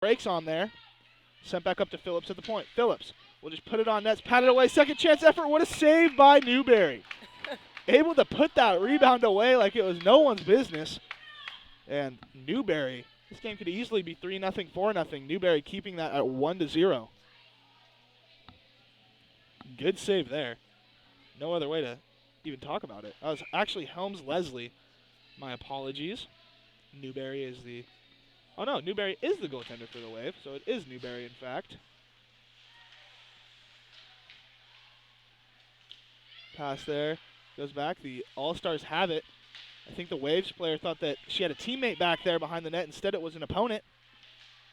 Breaks on there. Sent back up to Phillips at the point. Phillips will just put it on nets, pat it away. Second chance effort. What a save by Newberry. Able to put that rebound away like it was no one's business. And Newberry, this game could easily be 3-0, 4-0. Newberry keeping that at 1-0. Good save there. No other way to even talk about it. That was actually Helms Leslie. My apologies. Newberry is the... Oh, no, Newberry is the goaltender for the Wave, so it is Newberry, in fact. Pass there. Goes back. The All-Stars have it. I think the Waves player thought that she had a teammate back there behind the net. Instead, it was an opponent.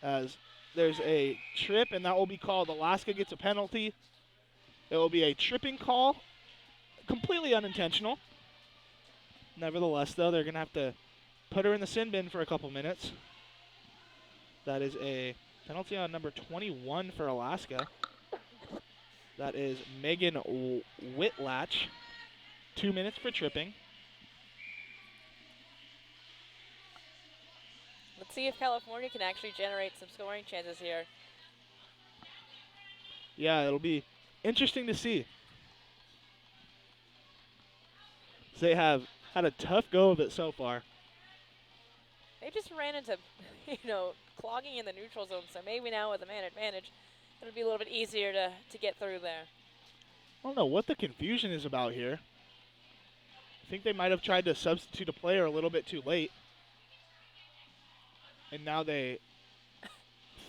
As there's a trip, and that will be called. Alaska gets a penalty. It will be a tripping call. Completely unintentional. Nevertheless, though, they're going to have to put her in the sin bin for a couple minutes. That is a penalty on number 21 for Alaska. That is Megan Whitlatch. 2 minutes for tripping. Let's see if California can actually generate some scoring chances here. Yeah, it'll be interesting to see. They have had a tough go of it so far. They just ran into, clogging in the neutral zone, so maybe now with a man advantage, it'll be a little bit easier to get through there. I don't know what the confusion is about here. I think they might have tried to substitute a player a little bit too late. And now they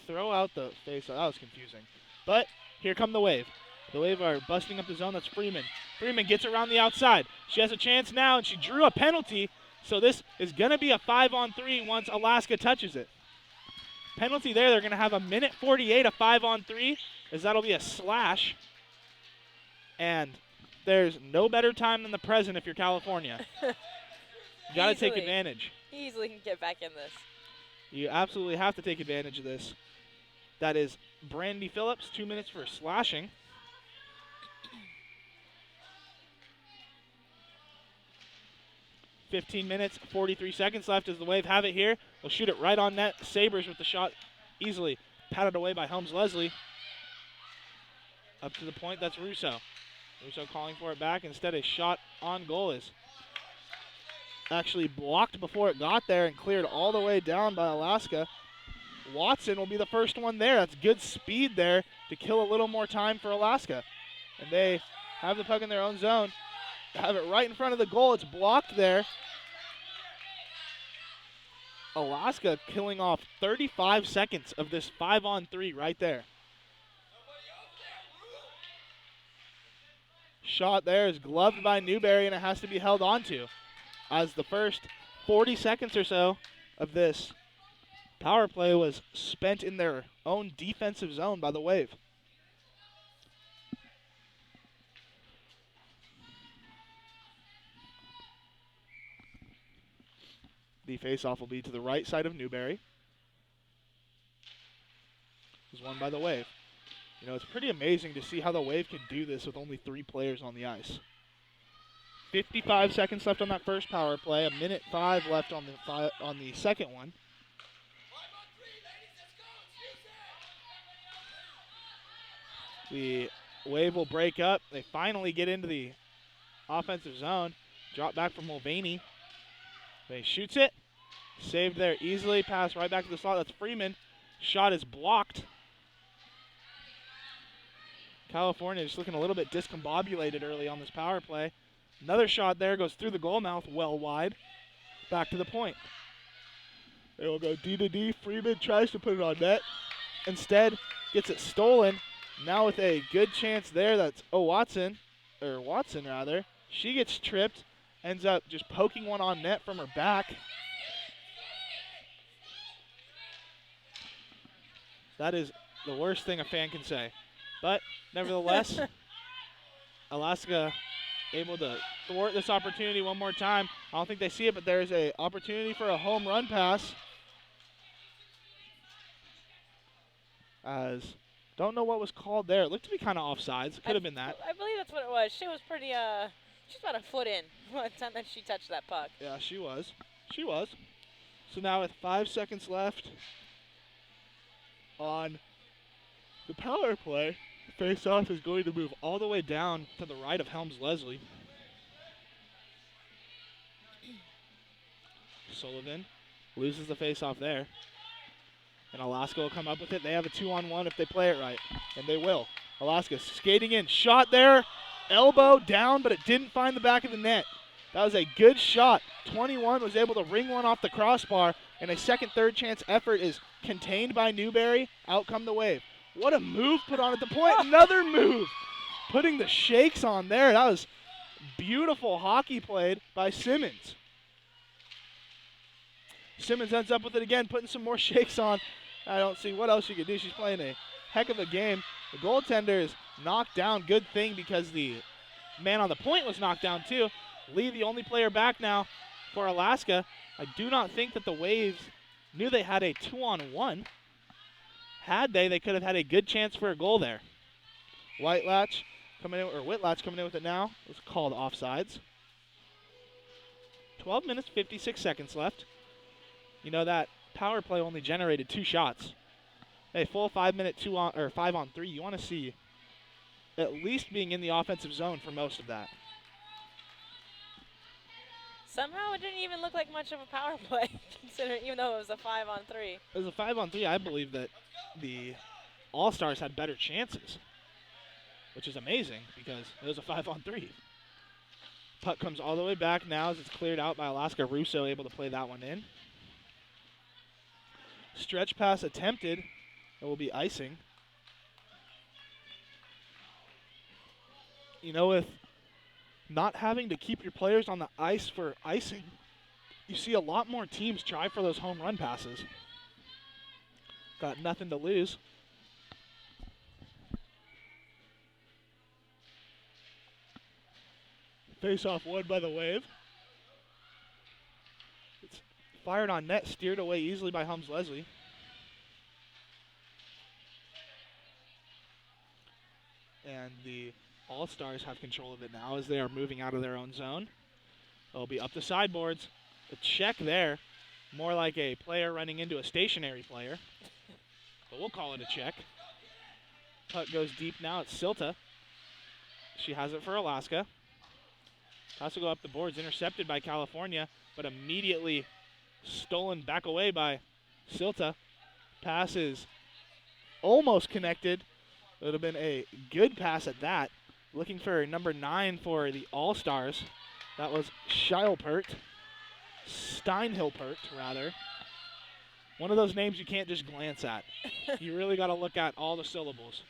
throw out the face. That was confusing. But here come the Wave. The Wave are busting up the zone. That's Freeman. Freeman gets around the outside. She has a chance now, and she drew a penalty. So this is going to be a 5-on-3 once Alaska touches it. Penalty there. They're going to have a minute 48, a 5-on-3, as that'll be a slash. And there's no better time than the present if you're California. You got to take advantage. Easily can get back in this. You absolutely have to take advantage of this. That is Brandy Phillips, 2 minutes for slashing. .15 minutes, 43 seconds left as the Wave have it here. They'll shoot it right on net. Sabres with the shot easily patted away by Helms Leslie. Up to the point, that's Russo. Russo calling for it back. Instead, a shot on goal is actually blocked before it got there and cleared all the way down by Alaska. Watson will be the first one there. That's good speed there to kill a little more time for Alaska. And they have the puck in their own zone. Have it right in front of the goal. It's blocked there. Alaska killing off 35 seconds of this 5-on-3 right there. Shot there is gloved by Newberry, and it has to be held onto, as the first 40 seconds or so of this power play was spent in their own defensive zone by the Wave. The faceoff will be to the right side of Newberry. It was won by the Wave. It's pretty amazing to see how the Wave can do this with only 3 players on the ice. 55 seconds left on that first power play. A minute 5 left on the second one. The Wave will break up. They finally get into the offensive zone. Drop back from Mulvaney. They shoots it. Saved there easily. Pass right back to the slot. That's Freeman. Shot is blocked. California just looking a little bit discombobulated early on this power play. Another shot there goes through the goal mouth, well wide. Back to the point. They will go D to D. Freeman tries to put it on net. Instead, gets it stolen. Now with a good chance there, that's Watson. She gets tripped. Ends up just poking one on net from her back. That is the worst thing a fan can say. But nevertheless, Alaska able to thwart this opportunity one more time. I don't think they see it, but there's an opportunity for a home run pass. As don't know what was called there. It looked to be kind of offsides. It could have been that. I believe that's what it was. She was pretty, she's about a foot in by the time that she touched that puck. Yeah, she was. So now with 5 seconds left, On the power play, face-off is going to move all the way down to the right of Helms-Leslie. Sullivan loses the face-off there. And Alaska will come up with it. They have a 2-on-1 if they play it right, and they will. Alaska skating in, shot there, elbow down, but it didn't find the back of the net. That was a good shot. 21 was able to ring one off the crossbar, and a second, third chance effort is contained by Newberry. Out come the Wave. What a move put on at the point. Another move. Putting the shakes on there. That was beautiful hockey played by Simmons. Simmons ends up with it again, putting some more shakes on. I don't see what else she could do. She's playing a heck of a game. The goaltender is knocked down. Good thing because the man on the point was knocked down too. Lee, the only player back now for Alaska. I do not think that the Waves knew they had a 2-on-1. Had they could have had a good chance for a goal there. Whitlatch coming in, or Whitlatch coming in with it now. It was called offsides. 12 minutes, 56 seconds left. You know that power play only generated 2 shots. A full 5-minute 5-on-3. You want to see at least being in the offensive zone for most of that. Somehow it didn't even look like much of a power play, considering even though it was a 5-on-3. It was a 5-on-3. I believe that the All-Stars had better chances, which is amazing because it was a 5-on-3. Puck comes all the way back now as it's cleared out by Alaska. Russo able to play that one in. Stretch pass attempted. It will be icing. You know, with not having to keep your players on the ice for icing, you see a lot more teams try for those home run passes. Got nothing to lose. Face-off won by the Wave. It's fired on net, steered away easily by Helms-Leslie. And the All-Stars have control of it now as they are moving out of their own zone. It'll be up the sideboards. A check there. More like a player running into a stationary player. But we'll call it a check. Puck goes deep now. It's Silta. She has it for Alaska. Has to go up the boards. Intercepted by California, but immediately stolen back away by Silta. Pass is almost connected. It would have been a good pass at that. Looking for number 9 for the All-Stars. That was Steinhilpert, rather. One of those names you can't just glance at. You really got to look at all the syllables.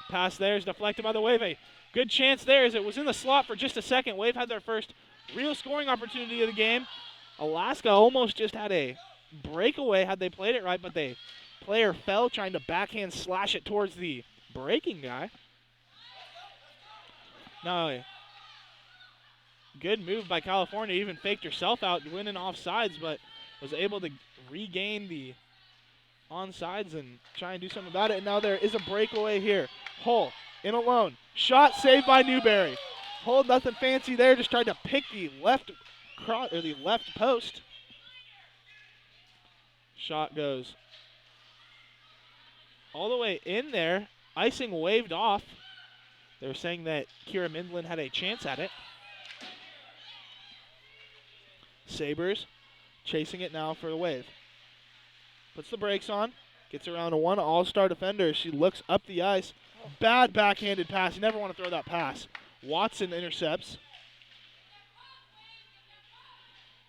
Pass there is deflected by the Wave. A good chance there as it was in the slot for just a second. Wave had their first real scoring opportunity of the game. Alaska almost just had a breakaway had they played it right, but the player fell trying to backhand slash it towards the breaking guy. No, good move by California. Even faked herself out, winning offsides, but was able to regain the onsides and try and do something about it. And now there is a breakaway here. Hull in alone. Shot saved by Newberry. Hull nothing fancy there, just tried to pick the left post. Shot goes all the way in there. Icing waved off. They were saying that Kira Mindlin had a chance at it. Sabres chasing it now for the Wave. Puts the brakes on. Gets around to one All-Star defender. She looks up the ice. Bad backhanded pass. You never want to throw that pass. Watson intercepts.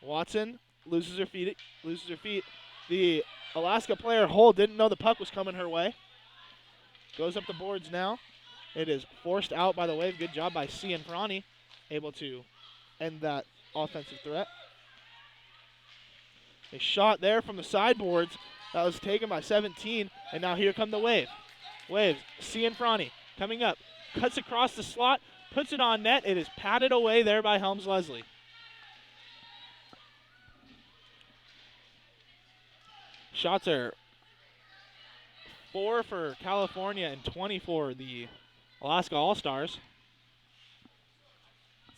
Watson loses her feet. The Alaska player, Hull, didn't know the puck was coming her way. Goes up the boards now. It is forced out by the Wave. Good job by Cianfrani. Able to end that offensive threat. A shot there from the sideboards. That was taken by 17. And now here come the Wave. Waves, Cianfrani coming up. Cuts across the slot. Puts it on net. It is patted away there by Helms-Leslie. Shots are 4 for California and 20 for the Alaska All-Stars.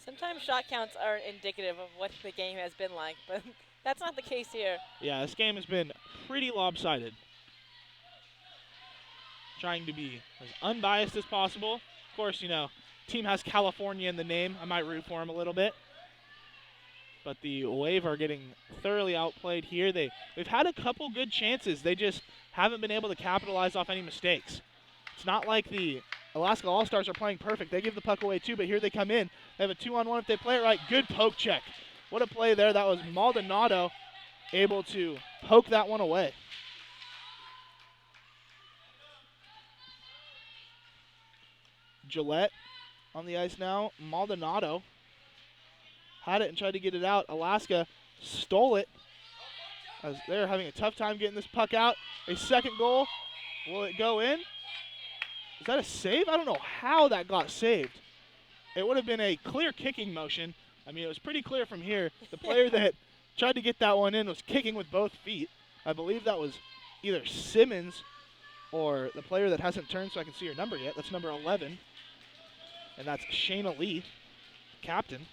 Sometimes shot counts aren't indicative of what the game has been like, but that's not the case here. Yeah, this game has been pretty lopsided. trying to be as unbiased as possible. Of course, team has California in the name. I might root for them a little bit. But the Wave are getting thoroughly outplayed here. They've had a couple good chances. They just haven't been able to capitalize off any mistakes. It's not like the Alaska All-Stars are playing perfect. They give the puck away too, but here they come in. They have a 2-on-1 if they play it right. Good poke check. What a play there. That was Maldonado able to poke that one away. Gillette on the ice now. Maldonado had it and tried to get it out. Alaska stole it as they're having a tough time getting this puck out. A second goal. Will it go in? Is that a save? I don't know how that got saved. It would have been a clear kicking motion. I mean, it was pretty clear from here. The player that tried to get that one in was kicking with both feet. I believe that was either Simmons or the player that hasn't turned so I can see her number yet. That's number 11. And that's Shayna Lee, captain.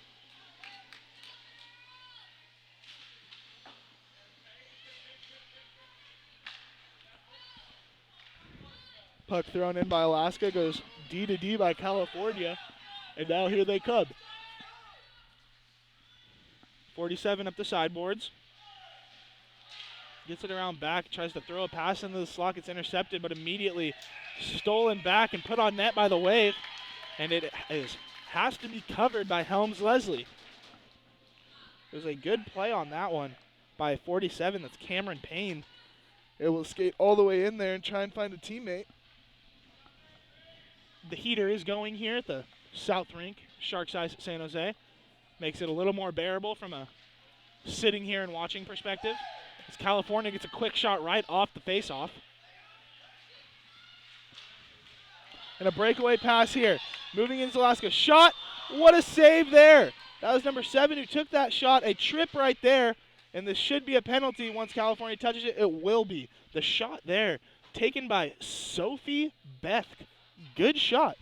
Puck thrown in by Alaska, goes D to D by California, and now here they come. 47 up the sideboards. Gets it around back, tries to throw a pass into the slot, gets intercepted, but immediately stolen back and put on net by the Wave, and it has to be covered by Helms Leslie. There's a good play on that one by 47, that's Cameron Payne. It will skate all the way in there and try and find a teammate. The heater is going here at the South Rink, Sharks Eyes San Jose. Makes it a little more bearable from a sitting here and watching perspective. As California gets a quick shot right off the face-off. And a breakaway pass here. Moving into Alaska. Shot! What a save there! That was number 7 who took that shot. A trip right there. And this should be a penalty once California touches it. It will be. The shot there taken by Sophie Beth. Good shot.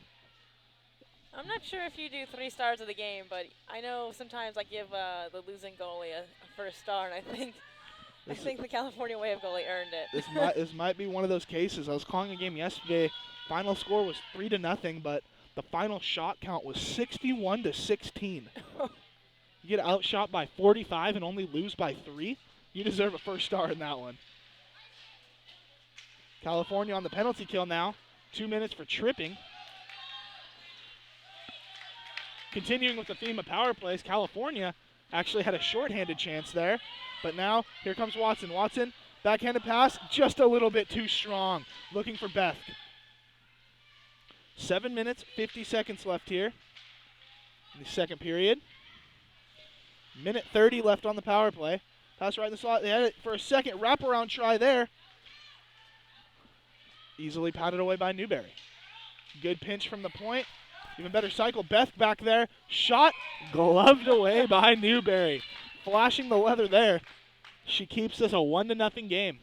I'm not sure if you do 3 stars of the game, but I know sometimes I give the losing goalie a first star, and I think the California Wave goalie earned it. This might be one of those cases. I was calling a game yesterday. Final score was 3-0, but the final shot count was 61-16. You get outshot by 45 and only lose by 3. You deserve a first star in that one. California on the penalty kill now. 2 minutes for tripping. Continuing with the theme of power plays, California actually had a shorthanded chance there. But now, here comes Watson. Watson, backhanded pass, just a little bit too strong. Looking for Beth. 7 minutes, 50 seconds left here in the second period. Minute 30 left on the power play. Pass right in the slot. They had it for a second wraparound try there. Easily patted away by Newberry. Good pinch from the point. Even better cycle. Beth back there. Shot gloved away by Newberry. Flashing the leather there. She keeps this a 1-0 game.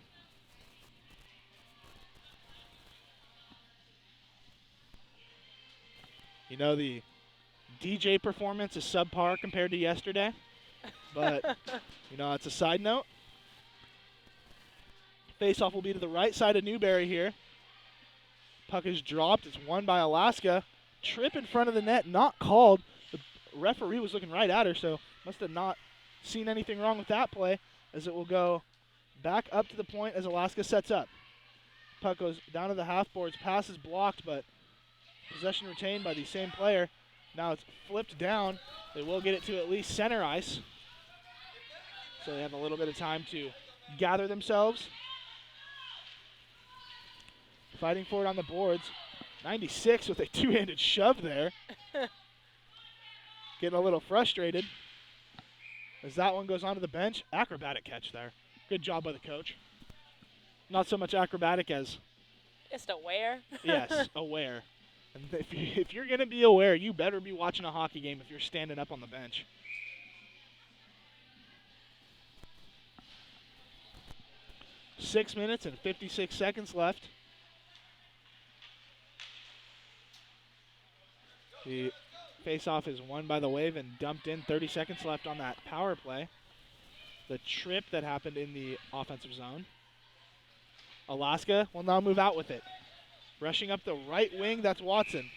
You know, the DJ performance is subpar compared to yesterday. But, it's a side note. Faceoff will be to the right side of Newberry here. Puck is dropped. It's won by Alaska. Trip in front of the net, not called. The referee was looking right at her, so must have not seen anything wrong with that play, as it will go back up to the point as Alaska sets up. Puck goes down to the half boards. Pass is blocked, but possession retained by the same player. Now it's flipped down. They will get it to at least center ice. So they have a little bit of time to gather themselves. Fighting for it on the boards. 96 with a two-handed shove there. Getting a little frustrated as that one goes onto the bench. Acrobatic catch there. Good job by the coach. Not so much acrobatic as... Just aware. Yes, aware. And if you're going to be aware, you better be watching a hockey game if you're standing up on the bench. Six minutes and 56 seconds left. The faceoff is won by the Wave and dumped in. 30 seconds left on that power play. The trip that happened in the offensive zone. Alaska will now move out with it. Rushing up the right wing, that's Watson.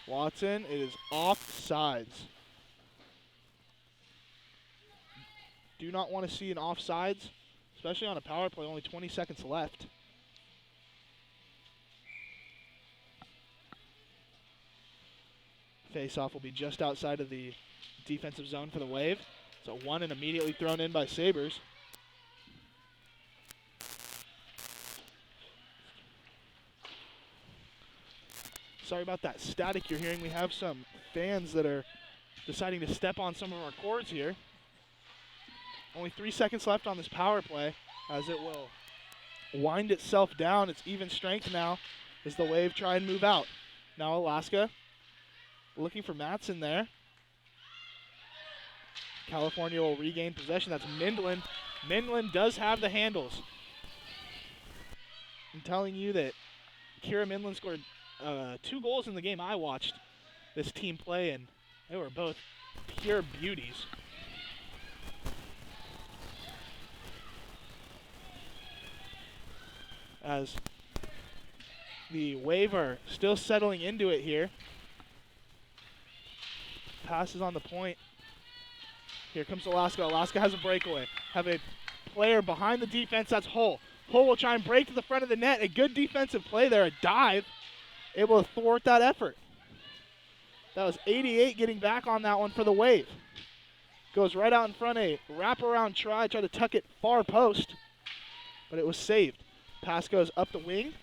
Watson is offsides. Do not want to see an offsides, especially on a power play, only 20 seconds left. Face-off will be just outside of the defensive zone for the Wave. So one and immediately thrown in by Sabres. Sorry about that static you're hearing. We have some fans that are deciding to step on some of our cords here. Only 3 seconds left on this power play as it will wind itself down. It's even strength now as the Wave try and move out. Now Alaska looking for Matson there. California will regain possession. That's Mindlin. Mindlin does have the handles. I'm telling you that Kira Mindlin scored 2 goals in the game I watched this team play, and they were both pure beauties. As the Wave are still settling into it here. Passes on the point. Here comes Alaska. Alaska has a breakaway. Have a player behind the defense. That's Hull. Hull will try and break to the front of the net. A good defensive play there. A dive. Able to thwart that effort. That was 88 getting back on that one for the Wave. Goes right out in front. A wraparound try. Tried to tuck it far post. But it was saved. Pass goes up the wing.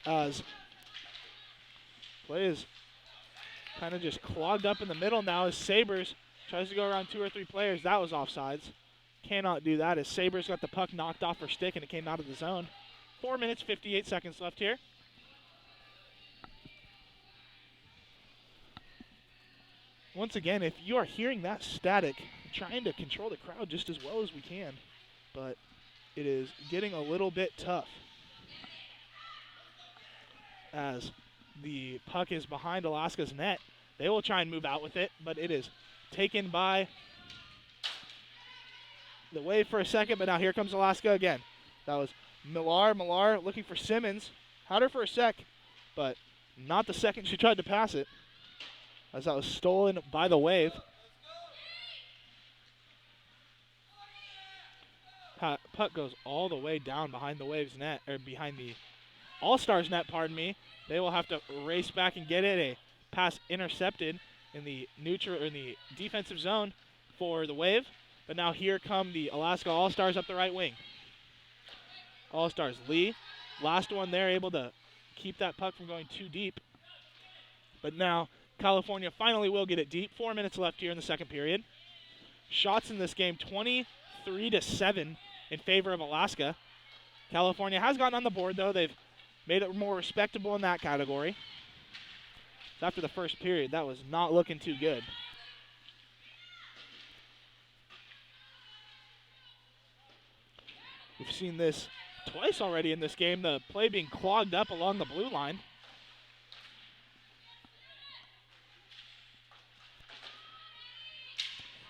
As play is kind of just clogged up in the middle now as Sabres tries to go around 2 or 3 players. That was offsides. Cannot do that as Sabres got the puck knocked off her stick and it came out of the zone. 4 minutes, 58 seconds left here. Once again, if you are hearing that static, we're trying to control the crowd just as well as we can, but it is getting a little bit tough. As the puck is behind Alaska's net, they will try and move out with it, but it is taken by the Wave for a second, but now here comes Alaska again. That was Millar. Millar looking for Simmons. Had her for a sec, but not the second she tried to pass it, as that was stolen by the Wave. Puck goes all the way down behind the Wave's net, or behind the All-Stars net, pardon me. They will have to race back and get it. A pass intercepted in the neutral, or in the defensive zone for the Wave. But now here come the Alaska All-Stars up the right wing. All-Stars Lee, last one there, able to keep that puck from going too deep. But now California finally will get it deep. 4 minutes left here in the second period. Shots in this game 23-7 in favor of Alaska. California has gotten on the board though. They've made it more respectable in that category. After the first period, that was not looking too good. We've seen this twice already in this game, the play being clogged up along the blue line.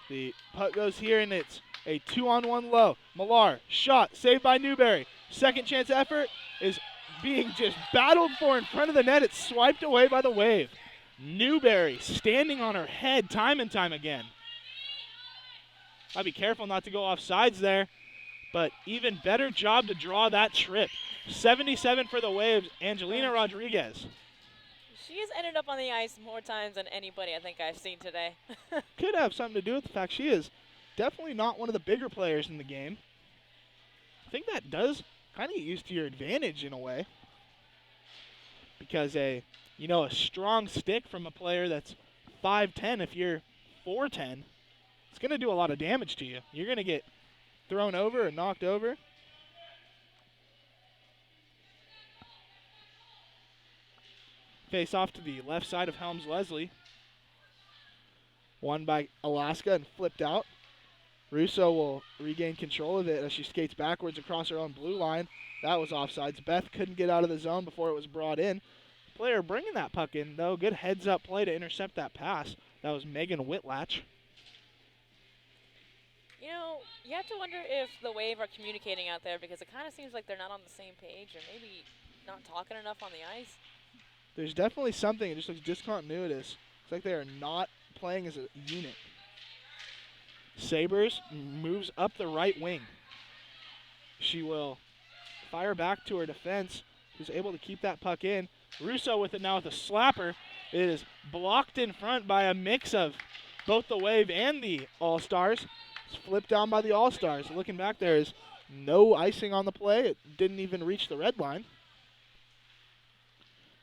The puck goes here, and it's a 2-on-1 low. Millar, shot, saved by Newberry. Second chance effort is being just battled for in front of the net. It's swiped away by the Wave. Newberry standing on her head time and time again. I'll be careful not to go off sides there, but even better job to draw that trip. 77 for the Waves, Angelina Rodriguez. She has ended up on the ice more times than anybody I think I've seen today. Could have something to do with the fact she is definitely not one of the bigger players in the game. I think that does kind of get used to your advantage in a way, because a strong stick from a player that's 5'10", if you're 4'10", it's going to do a lot of damage to you. You're going to get thrown over and knocked over. Face off to the left side of Helms Leslie. Won by Alaska and flipped out. Russo will regain control of it as she skates backwards across her own blue line. That was offsides. Beth couldn't get out of the zone before it was brought in. Player bringing that puck in, though. Good heads-up play to intercept that pass. That was Megan Whitlatch. You know, you have to wonder if the Wave are communicating out there because it kind of seems like they're not on the same page or maybe not talking enough on the ice. There's definitely something. It just looks discontinuous. It's like they are not playing as a unit. Sabres moves up the right wing. She will fire back to her defense, who's able to keep that puck in. Russo with it now with a slapper. It is blocked in front by a mix of both the Wave and the All-Stars. It's flipped down by the All-Stars. Looking back, there is no icing on the play. It didn't even reach the red line.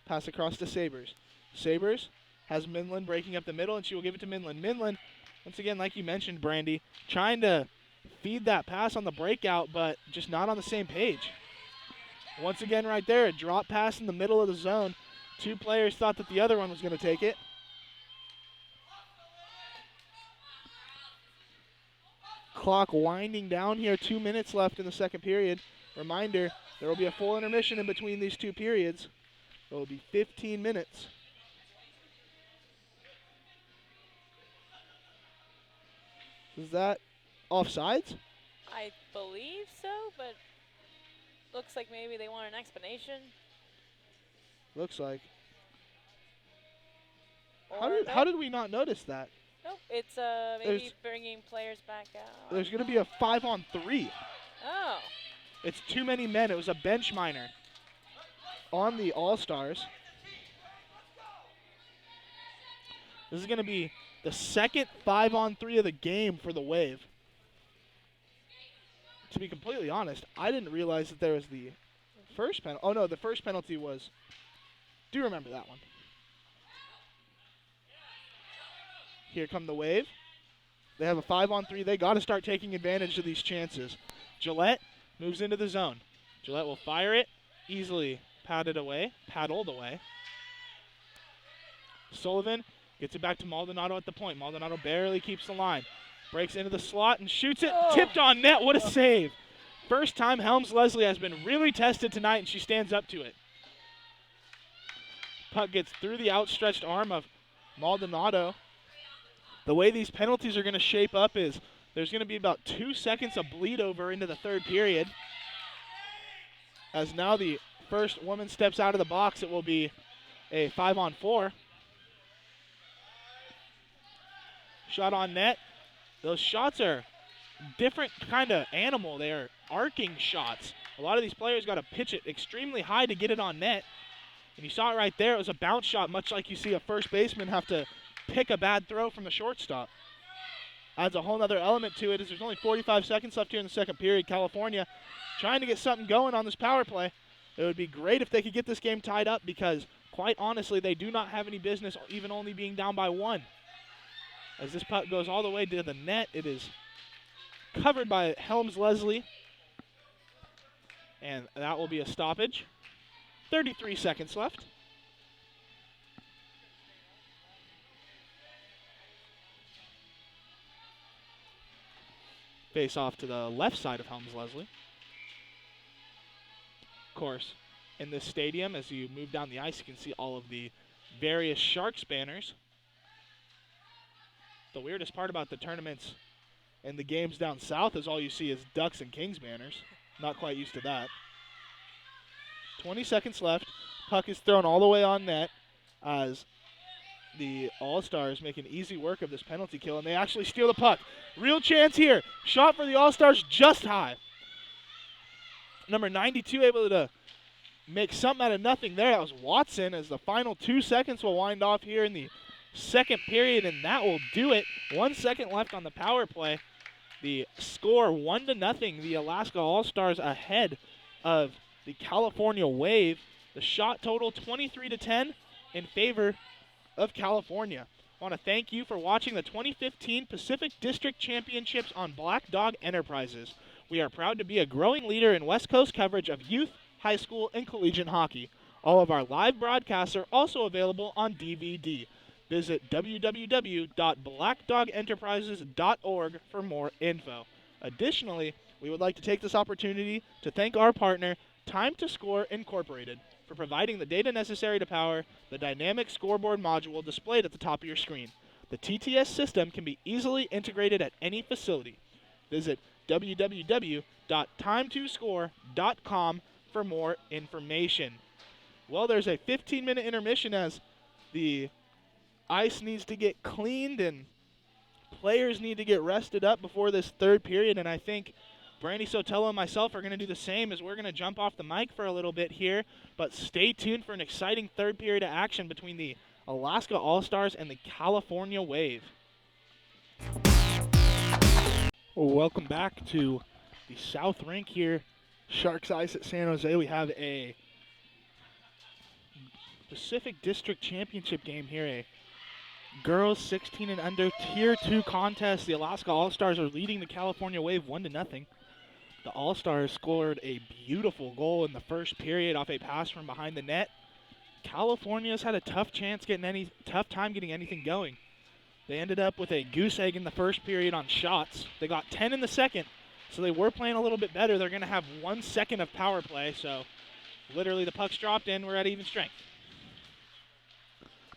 Pass across to Sabres. Sabres has Minland breaking up the middle, and she will give it to Minland. Minland, once again, like you mentioned, Brandy, trying to feed that pass on the breakout, but just not on the same page. Once again, right there, a drop pass in the middle of the zone. Two players thought that the other one was going to take it. Clock winding down here, 2 minutes left in the second period. Reminder, there will be a full intermission in between these two periods. It will be 15 minutes. Is that offsides? I believe so, but looks like maybe they want an explanation. Looks like. Or How did we not notice that? Nope, it's maybe bringing players back out. There's going to be a 5-on-3. Oh. It's too many men. It was a bench minor on the All-Stars. This is going to be the second 5-on-3 of the game for the Wave. To be completely honest, I didn't realize that there was the first penalty. Oh, no, the first penalty was. Do remember that one. Here come the Wave. They have a 5-on-3. They got to start taking advantage of these chances. Gillette moves into the zone. Gillette will fire it. Easily paddled away. Sullivan gets it back to Maldonado at the point. Maldonado barely keeps the line. Breaks into the slot and shoots it. Oh. Tipped on net. What a save. First time Helms Leslie has been really tested tonight, and she stands up to it. Puck gets through the outstretched arm of Maldonado. The way these penalties are going to shape up is there's going to be about 2 seconds of bleed over into the third period. As now the first woman steps out of the box, it will be a 5-on-4. Shot on net. Those shots are different kind of animal. They are arcing shots. A lot of these players got to pitch it extremely high to get it on net. And you saw it right there. It was a bounce shot, much like you see a first baseman have to pick a bad throw from the shortstop. Adds a whole other element to it as there's only 45 seconds left here in the second period. California trying to get something going on this power play. It would be great if they could get this game tied up because, quite honestly, they do not have any business even only being down by one. As this puck goes all the way to the net, it is covered by Helms Leslie. And that will be a stoppage. 33 seconds left. Face off to the left side of Helms Leslie. Of course, in this stadium, as you move down the ice, you can see all of the various Sharks banners. The weirdest part about the tournaments and the games down south is all you see is Ducks and Kings banners. Not quite used to that. 20 seconds left. Puck is thrown all the way on net as the All-Stars make an easy work of this penalty kill, and they actually steal the puck. Real chance here. Shot for the All-Stars just high. Number 92 able to make something out of nothing there. That was Watson as the final 2 seconds will wind off here in the second period, and that will do it. 1 second left on the power play. The score 1-0. The Alaska All-Stars ahead of the California Wave. The shot total 23-10 in favor of California. I want to thank you for watching the 2015 Pacific District Championships on Black Dog Enterprises. We are proud to be a growing leader in West Coast coverage of youth, high school, and collegiate hockey. All of our live broadcasts are also available on DVD. Visit www.blackdogenterprises.org for more info. Additionally, we would like to take this opportunity to thank our partner, Time to Score Incorporated, for providing the data necessary to power the dynamic scoreboard module displayed at the top of your screen. The TTS system can be easily integrated at any facility. Visit www.time2score.com for more information. Well, there's a 15-minute intermission as the ice needs to get cleaned and players need to get rested up before this third period, and I think Brandy Sotelo and myself are going to do the same as we're going to jump off the mic for a little bit here, but stay tuned for an exciting third period of action between the Alaska All-Stars and the California Wave. Welcome back to the South Rink here, Sharks Ice at San Jose. We have a Pacific District Championship game here, a girls 16 and under Tier 2 contest. The Alaska All-Stars are leading the California Wave 1-0. The All-Stars scored a beautiful goal in the first period off a pass from behind the net. California's had a tough time getting anything going. They ended up with a goose egg in the first period on shots. They got 10 in the second, so they were playing a little bit better. They're going to have 1 second of power play, so literally the puck's dropped in. We're at even strength.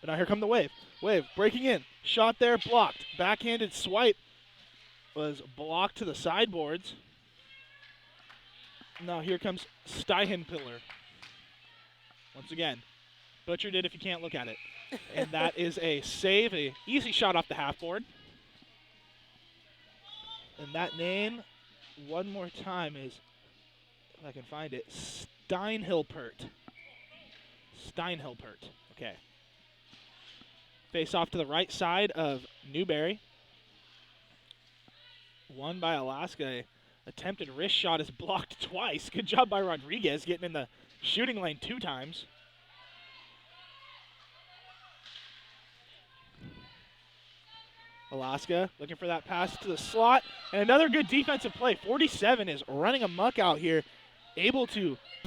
But now here come the Wave. Wave breaking in. Shot there, blocked. Backhanded swipe was blocked to the sideboards. Now here comes Steihenpiller. Once again, butchered it if you can't look at it. And that is a save, a easy shot off the half board. And that name, one more time, is, if I can find it, Steinhilpert. Steinhilpert, okay. Face off to the right side of Newberry. Won by Alaska. Attempted wrist shot is blocked twice. Good job by Rodriguez getting in the shooting lane 2 times. Alaska looking for that pass to the slot. And another good defensive play. 47 is running amok out here. Able to